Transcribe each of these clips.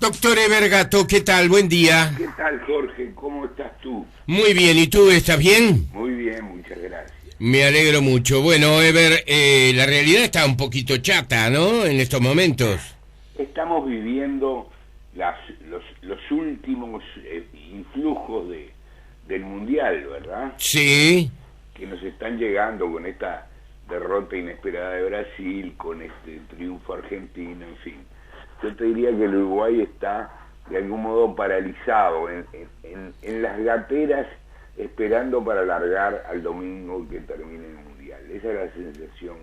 Doctor Evergato, ¿qué tal? Buen día. ¿Qué tal, Jorge? ¿Cómo estás tú? Muy bien, ¿y tú estás bien? Muy bien, muchas gracias. Me alegro mucho. Bueno, Ever, la realidad está un poquito chata, ¿no? En estos momentos. Estamos viviendo los últimos influjos del Mundial, ¿verdad? Sí. Que nos están llegando con esta derrota inesperada de Brasil, con este triunfo argentino, en fin. Yo te diría que el Uruguay está de algún modo paralizado en las gateras, esperando para largar al domingo que termine el Mundial. Esa es la sensación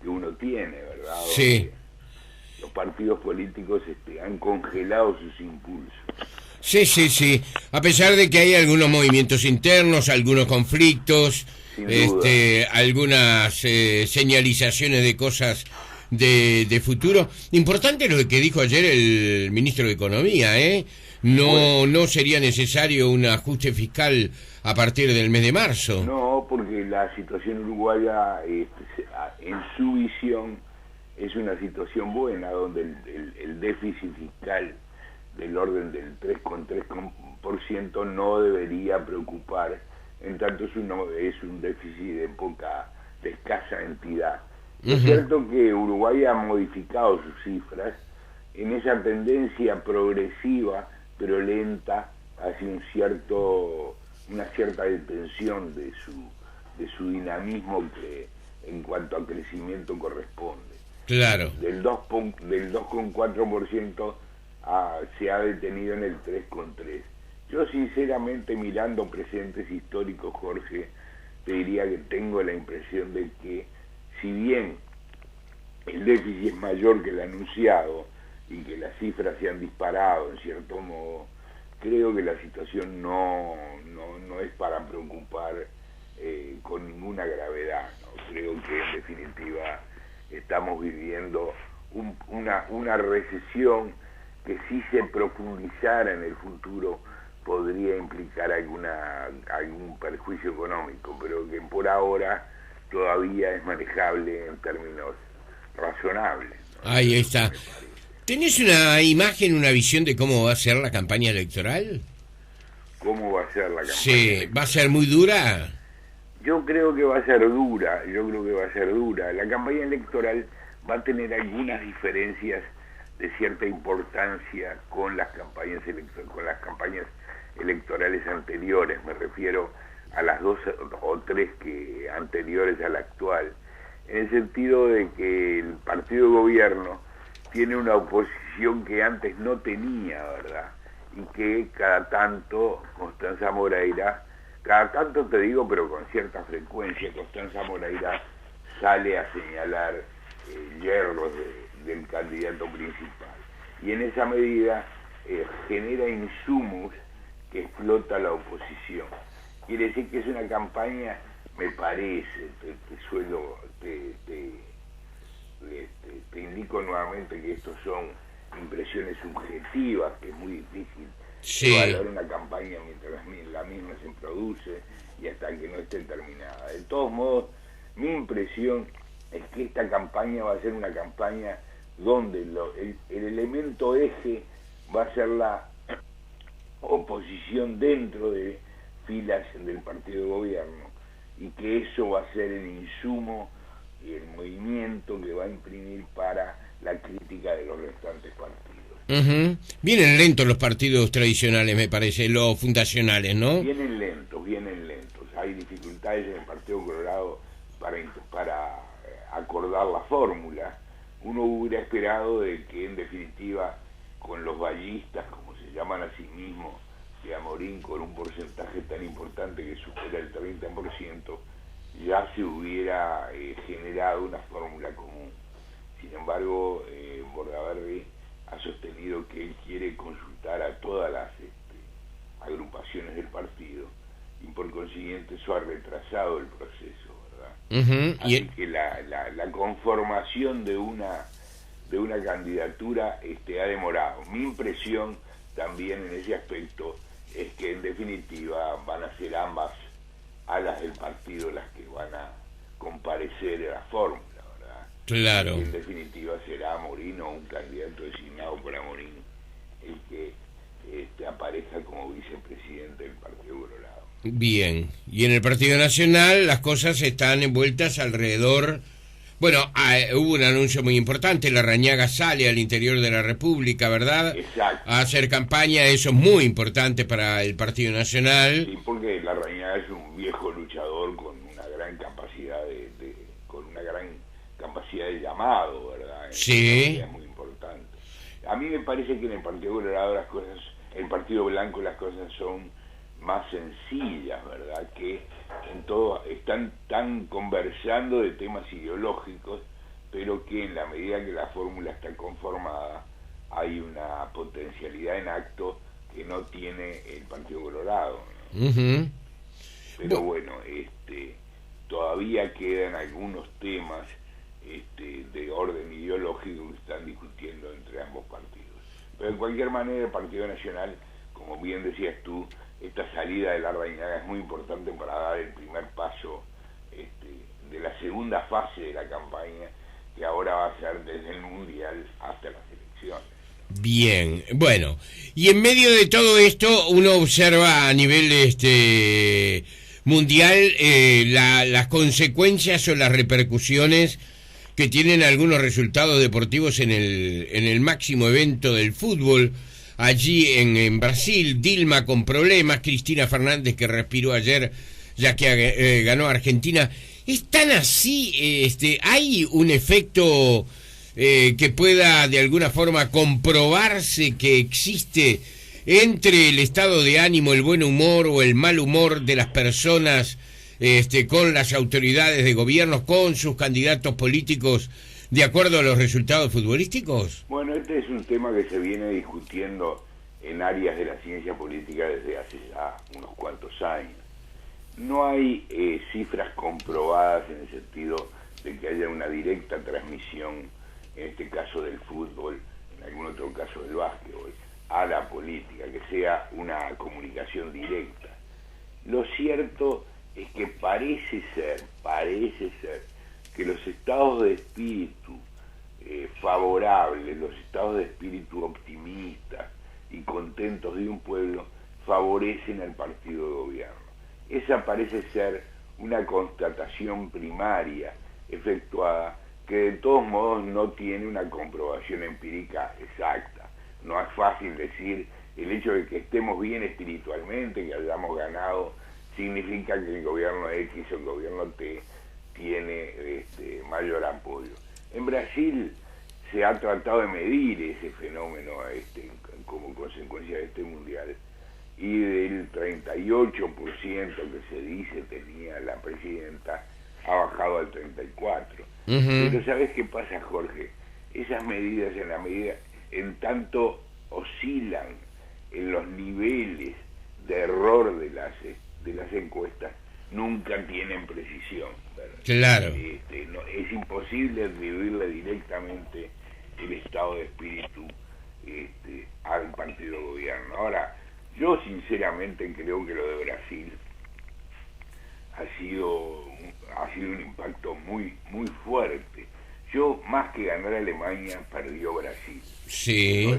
que uno tiene, ¿verdad? Sí. Donde los partidos políticos han congelado sus impulsos. Sí, sí, sí. A pesar de que hay algunos movimientos internos, algunos conflictos, Sin duda. algunas señalizaciones de cosas de futuro. Importante lo que dijo ayer el ministro de Economía, ¿eh? No sería necesario un ajuste fiscal a partir del mes de marzo. No, porque la situación uruguaya, en su visión, es una situación buena, donde el déficit fiscal del orden del 3,3% no debería preocupar, en tanto es un déficit de escasa entidad. Es cierto que Uruguay ha modificado sus cifras en esa tendencia progresiva, pero lenta, hacia una cierta detención de su dinamismo que en cuanto a crecimiento corresponde. Claro. Del 2,4% se ha detenido en el 3,3%. Yo sinceramente, mirando presentes históricos, Jorge, te diría que tengo la impresión de que si bien el déficit es mayor que el anunciado y que las cifras se han disparado en cierto modo, creo que la situación no es para preocupar con ninguna gravedad, ¿no? Creo que en definitiva estamos viviendo una recesión que, si se profundizara en el futuro, podría implicar algún perjuicio económico, pero que por ahora todavía es manejable en términos razonables, ¿no? Ahí está. ¿Tenés una imagen, una visión de cómo va a ser la campaña electoral? ¿Cómo va a ser la campaña Sí, electoral? ¿va a ser muy dura? Yo creo que va a ser dura, La campaña electoral va a tener algunas diferencias de cierta importancia con las campañas electorales anteriores. Me refiero a las 2 o 3 que anteriores a la actual, en el sentido de que el partido de gobierno tiene una oposición que antes no tenía, ¿verdad? Y que cada tanto te digo, pero con cierta frecuencia, Constanza Moreira sale a señalar yerros del candidato principal. Y en esa medida genera insumos que explota la oposición. Quiere decir que es una campaña, me parece, te indico nuevamente que estos son impresiones subjetivas, que es muy difícil evaluar una campaña mientras la misma se produce y hasta que no esté terminada. De todos modos, mi impresión es que esta campaña va a ser una campaña donde el elemento eje va a ser la oposición dentro de filas del partido de gobierno, y que eso va a ser el insumo y el movimiento que va a imprimir para la crítica de los restantes partidos. Vienen lentos los partidos tradicionales, me parece, los fundacionales, ¿no? Vienen lentos. Hay dificultades en el Partido Colorado para acordar la fórmula. Uno hubiera esperado de que, en definitiva, con los ballistas, como se llaman a sí mismos, de Amorín, con un porcentaje tan importante que supera el 30%, ya se hubiera generado una fórmula común. Sin embargo, Bordaberry ha sostenido que él quiere consultar a todas las agrupaciones del partido, y por consiguiente eso ha retrasado el proceso, ¿verdad? Así que la conformación de una candidatura ha demorado. Mi impresión también en ese aspecto es que, en definitiva, van a ser ambas alas del partido las que van a comparecer a la fórmula, ¿verdad? Claro. Y en definitiva será Amorín, o un candidato designado por Amorín, el vicepresidente del Partido Colorado. Bien, y en el Partido Nacional las cosas están envueltas alrededor. Bueno, hubo un anuncio muy importante, Larrañaga sale al interior de la República, ¿verdad? Exacto. A hacer campaña, eso es muy importante para el Partido Nacional. Sí, porque Larrañaga es un viejo luchador con una gran capacidad con una gran capacidad de llamado, ¿verdad? Sí. Es muy importante. A mí me parece que en el Partido Colorado el Partido Blanco las cosas son más sencillas, ¿verdad? Que en todo están conversando de temas ideológicos, pero que en la medida que la fórmula está conformada hay una potencialidad en acto que no tiene el Partido Colorado, ¿no? Uh-huh. Pero bueno, todavía quedan algunos temas de orden ideológico que están discutiendo entre ambos partidos. Pero en cualquier manera el Partido Nacional, como bien decías tú, esta salida de Larrañaga es muy importante para dar el primer paso de la segunda fase de la campaña, que ahora va a ser desde el Mundial hasta las elecciones. Bien, bueno, y en medio de todo esto uno observa a nivel mundial las consecuencias o las repercusiones que tienen algunos resultados deportivos en el máximo evento del fútbol. Allí en Brasil, Dilma con problemas, Cristina Fernández que respiró ayer ya que ganó Argentina. ¿Es tan así? ¿Hay un efecto que pueda de alguna forma comprobarse que existe entre el estado de ánimo, el buen humor o el mal humor de las personas con las autoridades de gobierno, con sus candidatos políticos, de acuerdo a los resultados futbolísticos? Bueno, este es un tema que se viene discutiendo en áreas de la ciencia política desde hace ya unos cuantos años. No hay cifras comprobadas en el sentido de que haya una directa transmisión, en este caso del fútbol, en algún otro caso del básquetbol, a la política, que sea una comunicación directa. Lo cierto es que parece ser que los estados de espíritu favorables, los estados de espíritu optimistas y contentos de un pueblo favorecen al partido de gobierno. Esa parece ser una constatación primaria efectuada que de todos modos no tiene una comprobación empírica exacta. No es fácil decir el hecho de que estemos bien espiritualmente, que hayamos ganado, significa que el gobierno X o el gobierno T tiene mayor apoyo. En Brasil se ha tratado de medir ese fenómeno como consecuencia de este mundial, y del 38% que se dice tenía la presidenta, ha bajado al 34%. Uh-huh. Pero ¿sabes qué pasa, Jorge? Esas medidas, en tanto oscilan en los niveles de error de las encuestas, nunca tienen precisión, ¿verdad? Claro. No, es imposible atribuirle directamente el estado de espíritu al partido de gobierno. Ahora, yo sinceramente creo que lo de Brasil ha sido un impacto muy muy fuerte. Yo, más que ganar Alemania, perdió Brasil. Sí.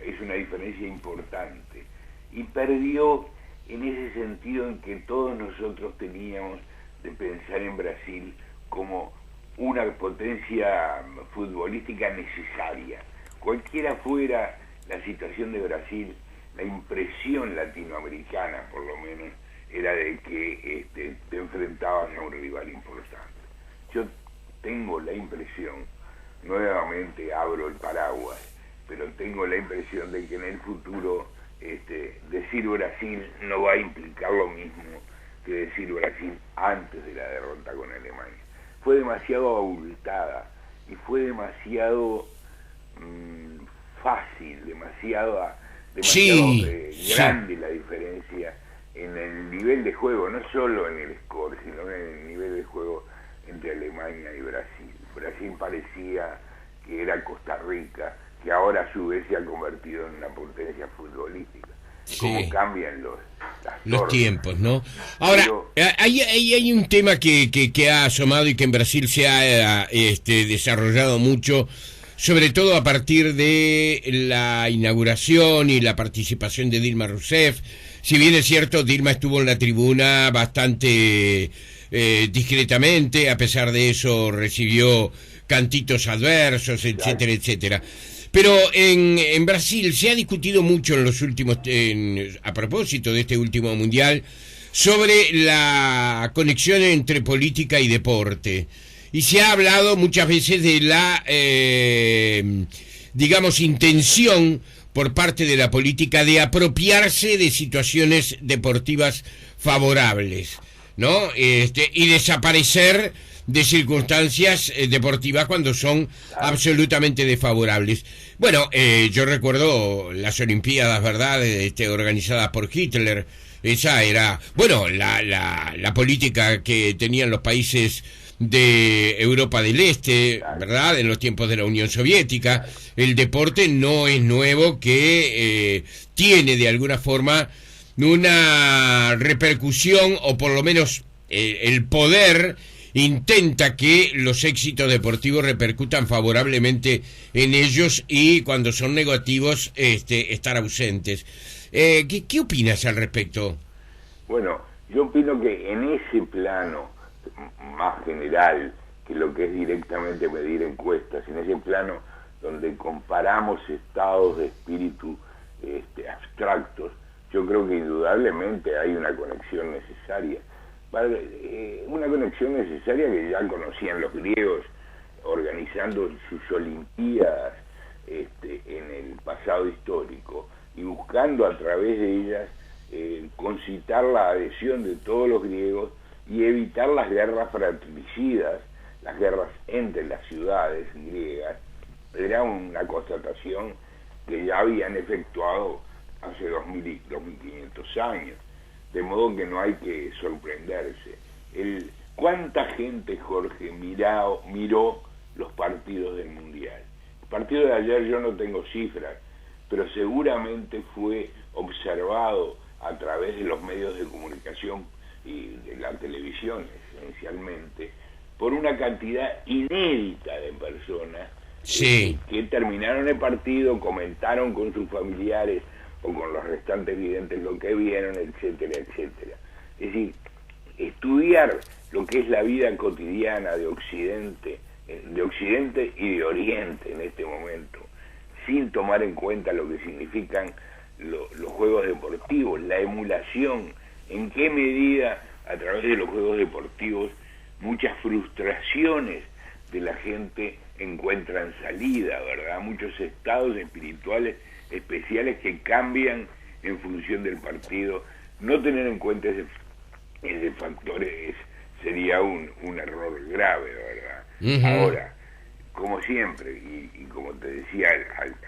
Es una diferencia importante. Y perdió en ese sentido en que todos nosotros teníamos de pensar en Brasil como una potencia futbolística necesaria. Cualquiera fuera la situación de Brasil, la impresión latinoamericana, por lo menos, era de que te enfrentabas a un rival importante. Yo tengo la impresión, nuevamente abro el paraguas, pero tengo la impresión de que en el futuro decir Brasil no va a implicar lo mismo que decir Brasil antes de la derrota con Alemania. Fue demasiado abultada y fue demasiado fácil, demasiado sí, grande la diferencia en el nivel de juego, no solo en el score, sino en el nivel de juego entre Alemania y Brasil. Brasil parecía que era Costa Rica, que ahora a su vez se ha convertido en una potencia futbolística. Sí. Cómo cambian los tiempos, ¿no? Ahora, pero hay un tema que ha asomado y que en Brasil se ha desarrollado mucho, sobre todo a partir de la inauguración y la participación de Dilma Rousseff, si bien es cierto, Dilma estuvo en la tribuna bastante discretamente, a pesar de eso recibió cantitos adversos, etcétera, etcétera. Pero en Brasil se ha discutido mucho en los últimos, a propósito de este último mundial, sobre la conexión entre política y deporte. Y se ha hablado muchas veces de la, digamos, intención por parte de la política de apropiarse de situaciones deportivas favorables, ¿no? Y desaparecer de circunstancias deportivas cuando son absolutamente desfavorables. Bueno, yo recuerdo las Olimpiadas, ¿verdad?, organizadas por Hitler. Esa era, bueno, la política que tenían los países de Europa del Este, ¿verdad?, en los tiempos de la Unión Soviética. El deporte no es nuevo, que tiene de alguna forma una repercusión, o por lo menos el poder intenta que los éxitos deportivos repercutan favorablemente en ellos, y cuando son negativos estar ausentes. ¿Qué opinas al respecto? Bueno, yo opino que en ese plano más general que lo que es directamente medir encuestas, en ese plano donde comparamos estados de espíritu abstractos, yo creo que indudablemente hay una conexión necesaria. Una conexión necesaria que ya conocían los griegos organizando sus olimpiadas en el pasado histórico, y buscando a través de ellas concitar la adhesión de todos los griegos y evitar las guerras fratricidas, las guerras entre las ciudades griegas. Era una constatación que ya habían efectuado hace 2500 años, de modo que no hay que sorprenderse. ¿Cuánta gente, Jorge, miró los partidos del Mundial? El partido de ayer yo no tengo cifras, pero seguramente fue observado a través de los medios de comunicación y de la televisión esencialmente, por una cantidad inédita de personas que terminaron el partido, comentaron con sus familiares o con los restantes videntes lo que vieron, etcétera, etcétera. Es decir, estudiar lo que es la vida cotidiana de Occidente y de Oriente en este momento, sin tomar en cuenta lo que significan los juegos deportivos, la emulación, en qué medida a través de los juegos deportivos muchas frustraciones de la gente encuentran salida, ¿verdad? Muchos estados espirituales especiales que cambian en función del partido. No tener en cuenta ese factor sería un error grave, ¿verdad? Uh-huh. Ahora, como siempre, y como te decía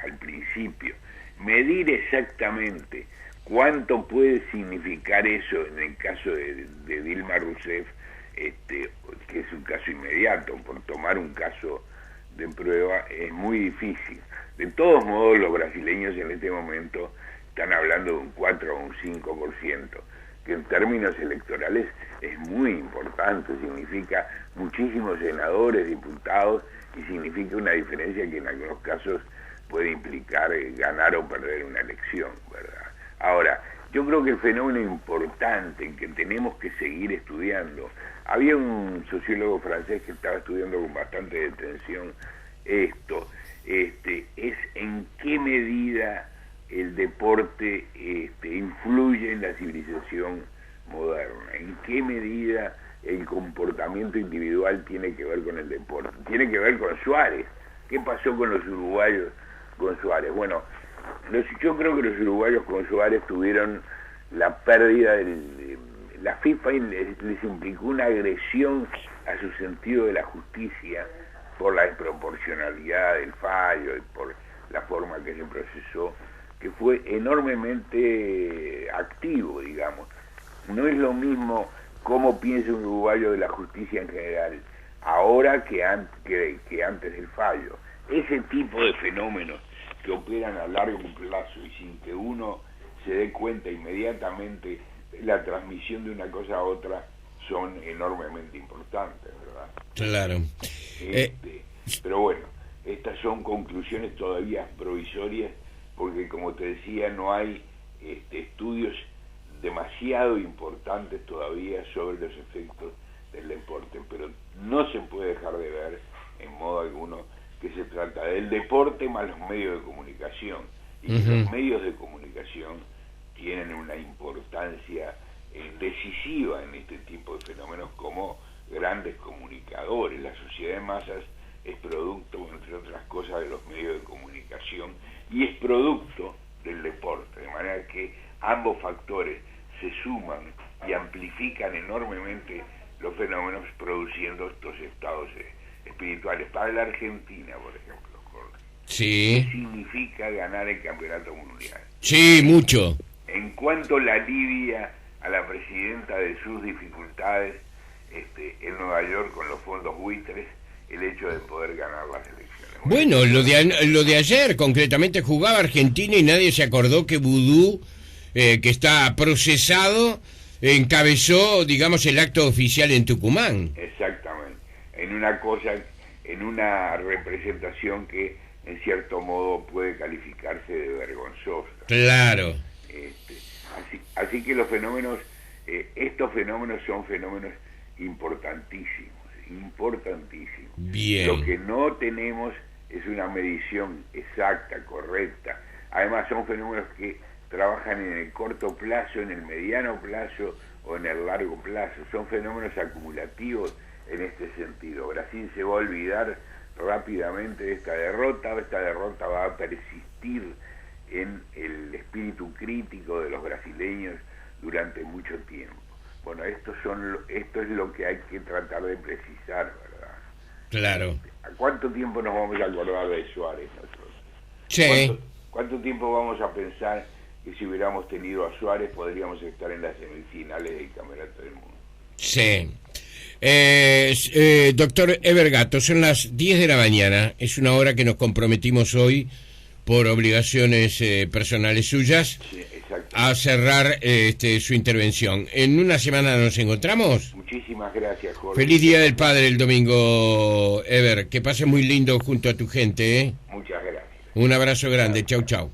al principio, medir exactamente cuánto puede significar eso en el caso de Dilma Rousseff, que es un caso inmediato, por tomar un caso de prueba, es muy difícil. De todos modos, los brasileños en este momento están hablando de un 4 o un 5%, que en términos electorales es muy importante, significa muchísimos senadores, diputados, y significa una diferencia que en algunos casos puede implicar ganar o perder una elección, ¿verdad? Ahora, yo creo que el fenómeno importante que tenemos que seguir estudiando, había un sociólogo francés que estaba estudiando con bastante detención esto, es en qué medida el deporte influye en la civilización moderna, en qué medida el comportamiento individual tiene que ver con el deporte, tiene que ver con Suárez. ¿Qué pasó con los uruguayos con Suárez? Bueno, yo creo que los uruguayos con Suárez tuvieron la pérdida la FIFA les implicó una agresión a su sentido de la justicia por la desproporcionalidad del fallo y por la forma que se procesó, que fue enormemente activo, digamos. No es lo mismo cómo piensa un uruguayo de la justicia en general ahora que antes del fallo. Ese tipo de fenómenos que operan a largo plazo y sin que uno se dé cuenta inmediatamente de la transmisión de una cosa a otra son enormemente importantes, ¿verdad? Claro. Pero bueno, estas son conclusiones todavía provisorias, porque como te decía, no hay estudios demasiado importantes todavía sobre los efectos del deporte, pero no se puede dejar de ver en modo alguno que se trata del deporte más los medios de comunicación, y que los medios de comunicación tienen una importancia decisiva en este tipo de fenómenos como grandes comunicadores. La sociedad de masas es producto, entre otras cosas, de los medios de comunicación y es producto del deporte, de manera que ambos factores se suman y amplifican enormemente los fenómenos, produciendo estos estados espirituales. Para la Argentina, por ejemplo, Jorge, sí. ¿qué significa ganar el campeonato mundial? Sí, mucho. En cuanto la alivia a la presidenta de sus dificultades en Nueva York con los fondos buitres, el hecho de poder ganar las elecciones. Bueno, lo de ayer, concretamente, jugaba Argentina y nadie se acordó que Vudú, que está procesado, encabezó, digamos, el acto oficial en Tucumán. Exactamente. En una representación que, en cierto modo, puede calificarse de vergonzosa. Claro. Así que los fenómenos, estos fenómenos son fenómenos importantísimos. Bien. Lo que no tenemos es una medición exacta, correcta. Además son fenómenos que trabajan en el corto plazo, en el mediano plazo o en el largo plazo. Son fenómenos acumulativos en este sentido. Brasil se va a olvidar rápidamente de esta derrota va a persistir en el espíritu crítico de los brasileños durante mucho tiempo. Bueno, esto es lo que hay que tratar de precisar, ¿verdad? Claro. ¿A cuánto tiempo nos vamos a acordar de Suárez nosotros? Sí. ¿Cuánto tiempo vamos a pensar que si hubiéramos tenido a Suárez podríamos estar en las semifinales del Campeonato del Mundo? Sí. Doctor Evergato, son las 10 de la mañana, es una hora que nos comprometimos hoy por obligaciones personales suyas, Sí, exacto. a cerrar su intervención. ¿En una semana nos encontramos? Muchísimas gracias, Jorge. Feliz Día del Padre el domingo, Ever. Que pases muy lindo junto a tu gente, ¿eh? Muchas gracias. Un abrazo grande. Chau, chau.